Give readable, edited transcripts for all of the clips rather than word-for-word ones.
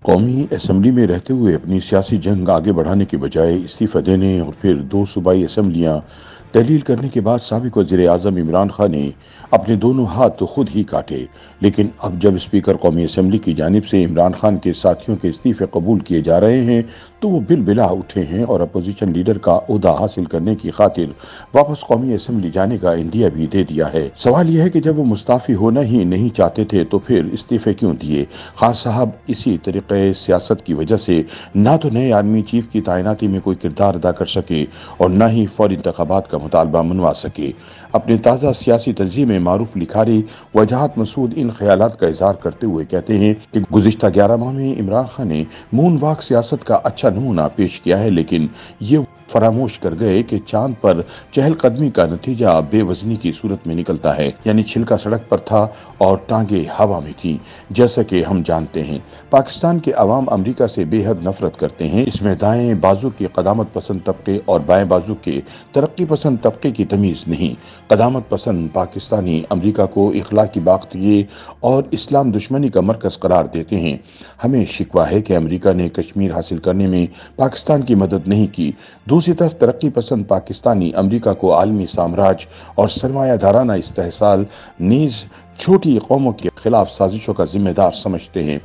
قومی اسمبلی میں رہتے ہوئے اپنی سیاسی جنگ آگے بڑھانے کے بجائے استعفی دینے اور پھر دو صوبائی اسمبلیاں تحلیل کرنے کے بعد سابق وزیر اعظم عمران خان نے اپنے دونوں ہاتھ تو خود ہی کاٹے، لیکن اب جب اسپیکر قومی اسمبلی کی جانب سے عمران خان کے ساتھیوں کے استعفے قبول کیے جا رہے ہیں تو وہ بالبلا اٹھے ہیں اور اپوزیشن لیڈر کا عہدہ حاصل کرنے کی خاطر واپس قومی اسمبلی جانے کا عندیہ بھی دے دیا ہے۔ سوال یہ ہے کہ جب وہ مستعفی ہونا ہی نہیں چاہتے تھے تو پھر استعفے کیوں دیے؟ خان صاحب اسی طریقے سیاست کی وجہ سے نہ تو نئے آرمی چیف کی تعیناتی میں کوئی کردار ادا کر سکے اور نہ ہی فوری انتخابات کا مطالبہ منوا سکے۔ اپنے تازہ سیاسی تجزیے میں معروف لکھاری وجاہت مسعود ان خیالات کا اظہار کرتے ہوئے کہتے ہیں کہ گزشتہ 11 ماہ میں عمران خان نے مون واک سیاست کا اچھا نمونہ پیش کیا ہے، لیکن یہ فراموش کر گئے کہ چاند پر چہل قدمی کا نتیجہ بے وزنی کی صورت میں نکلتا ہے، یعنی چھلکا سڑک پر تھا اور ٹانگیں ہوا میں تھیں۔ جیسا کہ ہم جانتے ہیں پاکستان کے عوام امریکہ سے بے حد نفرت کرتے ہیں، اس میں دائیں بازو کے قدامت پسند طبقے اور بائیں بازو کے ترقی پسند طبقے کی تمیز نہیں۔ قدامت پسند پاکستانی امریکہ کو اخلاقی باختگی اور اسلام دشمنی کا مرکز قرار دیتے ہیں۔ ہمیں شکوہ ہے کہ امریکہ نے کشمیر حاصل کرنے میں پاکستان کی مدد نہیں کی، دوسری طرف ترقی پسند پاکستانی امریکہ کو عالمی سامراج اور سرمایہ دارانہ استحصال نیز چھوٹی قوموں کے خلاف سازشوں کا ذمہ دار سمجھتے ہیں۔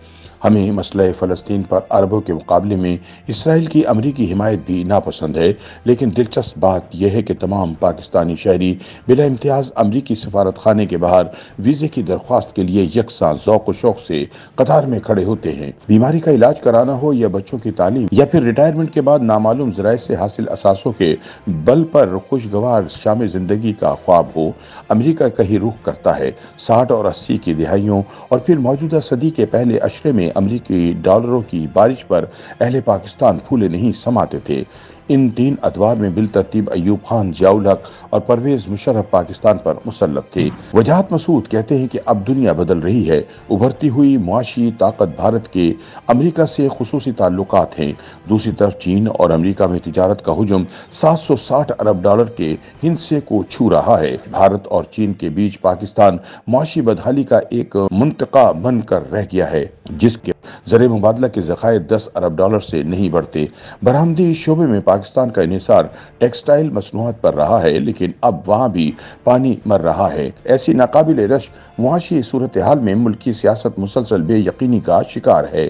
ہمیں مسئلہ فلسطین پر عربوں کے مقابلے میں اسرائیل کی امریکی حمایت بھی ناپسند ہے، لیکن دلچسپ بات یہ ہے کہ تمام پاکستانی شہری بلا امتیاز امریکی سفارت خانے کے باہر ویزے کی درخواست کے لیے یکساں ذوق و شوق سے قطار میں کھڑے ہوتے ہیں۔ بیماری کا علاج کرانا ہو یا بچوں کی تعلیم یا پھر ریٹائرمنٹ کے بعد نامعلوم ذرائع سے حاصل اثاثوں کے بل پر خوشگوار شام زندگی کا خواب ہو، امریکہ کا ہی رخ کرتا ہے۔ 60 اور 80 کی دہائیوں اور پھر موجودہ صدی کے پہلے اشرے میں امریکی ڈالروں کی بارش پر اہل پاکستان پھولے نہیں سماتے تھے۔ ان تین ادوار میں بالترتیب ایوب خان، ضیاء الحق اور پرویز مشرف پاکستان پر مسلط تھے۔ وجاہت مسعود کہتے ہیں کہ اب دنیا بدل رہی ہے، ابھرتی ہوئی معاشی طاقت بھارت کے امریکہ سے خصوصی تعلقات ہیں، دوسری طرف چین اور امریکہ میں تجارت کا حجم 760 ارب ڈالر کے ہندسے کو چھو رہا ہے۔ بھارت اور چین کے بیچ پاکستان معاشی بدحالی کا ایک منطقہ بن کر رہ گیا ہے، جس کے زر مبادلہ کے ذخائر 10 ارب ڈالر سے نہیں بڑھتے۔ برآمدی شعبے میں پاکستان کا انحصار ٹیکسٹائل مصنوعات پر رہا ہے، لیکن اب وہاں بھی پانی مر رہا ہے۔ ایسی ناقابل رشک معاشی صورتحال میں ملکی سیاست مسلسل بے یقینی کا شکار ہے۔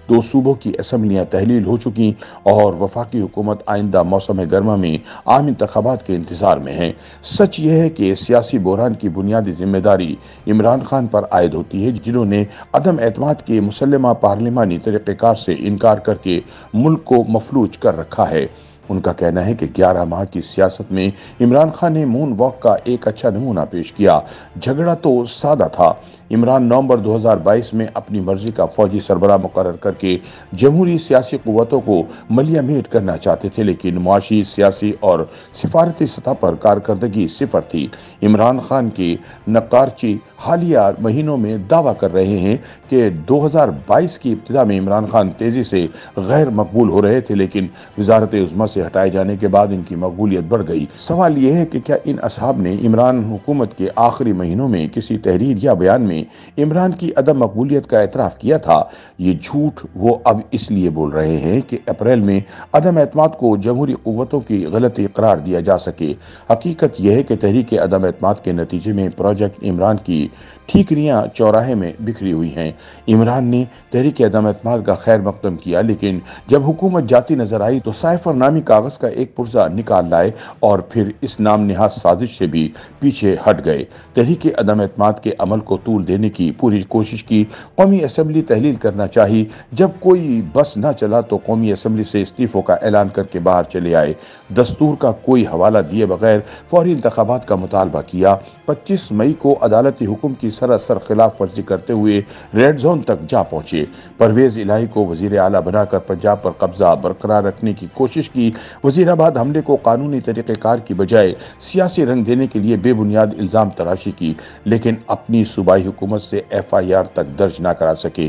دو صوبوں کی اسمبلیاں تحلیل ہو چکی اور وفاقی حکومت آئندہ موسم گرما میں عام انتخابات کے انتظار میں ہے۔ سچ یہ ہے کہ سیاسی بحران کی بنیادی ذمہ داری عمران خان پر عائد ہوتی ہے، جنہوں نے عدم اعتماد کے مسلمہ پارلیمانی طریقہ کار سے انکار کر کے ملک کو مفلوج کر رکھا ہے۔ ان کا کہنا ہے کہ 11 ماہ کی سیاست میں عمران خان نے مون واک کا ایک اچھا نمونہ پیش کیا۔ جھگڑا تو سادہ تھا۔ عمران نومبر 2022 میں اپنی مرضی کا فوجی سربراہ مقرر کر کے جمہوری سیاسی قوتوں کو ملیہ میٹ کرنا چاہتے تھے، لیکن معاشی، سیاسی اور سفارتی سطح پر کارکردگی صفر تھی۔ عمران خان کے نقارچی حالیہ مہینوں میں دعویٰ کر رہے ہیں کہ 2022 کی ابتدا میں عمران خان تیزی سے غیر مقبول ہو رہے تھے، لیکن وزارت عظمیٰ سے ہٹائے جانے کے بعد ان کی مقبولیت بڑھ گئی۔ سوال یہ ہے کہ کیا ان اصحاب نے عمران حکومت کے آخری مہینوں میں کسی تحریر یا بیان میں عمران کی عدم مقبولیت کا اعتراف کیا تھا؟ یہ جھوٹ وہ اب اس لیے بول رہے ہیں کہ اپریل میں عدم اعتماد کو جمہوری قوتوں کی غلطی قرار دیا جا سکے۔ حقیقت یہ ہے کہ تحریک عدم اعتماد کے نتیجے میں پروجیکٹ عمران کی ٹھیکریاں چوراہے میں بکھری ہوئی ہیں۔ عمران نے تحریک عدم اعتماد کا خیر مقدم کیا، لیکن جب حکومت جاتی نظر آئی تو سائفر نامی کاغذ کا ایک پرزہ نکال لائے اور پھر اس نام نہاد سازش سے بھی پیچھے ہٹ گئے۔ تحریک عدم اعتماد کے عمل کو طول دینے کی پوری کوشش کی۔ قومی اسمبلی تحلیل کرنا چاہی، جب کوئی بس نہ چلا تو قومی اسمبلی سے استعفوں کا اعلان کر کے باہر چلے آئے۔ دستور کا کوئی حوالہ دیے بغیر فوری انتخابات کا مطالبہ کیا۔ 25 مئی کو عدالتی حکم کی سراسر خلاف ورزی کرتے ہوئے ریڈ زون تک جا پہنچے۔ پرویز الہی کو وزیر اعلیٰ بنا کر پنجاب پر قبضہ برقرار رکھنے کی کوشش کی۔ وزیر آباد حملے کو قانونی طریقہ کار کی بجائے سیاسی رنگ دینے کے لیے بے بنیاد الزام تراشی کی، لیکن اپنی صوبائی حکومت سے FIR تک درج نہ کرا سکے۔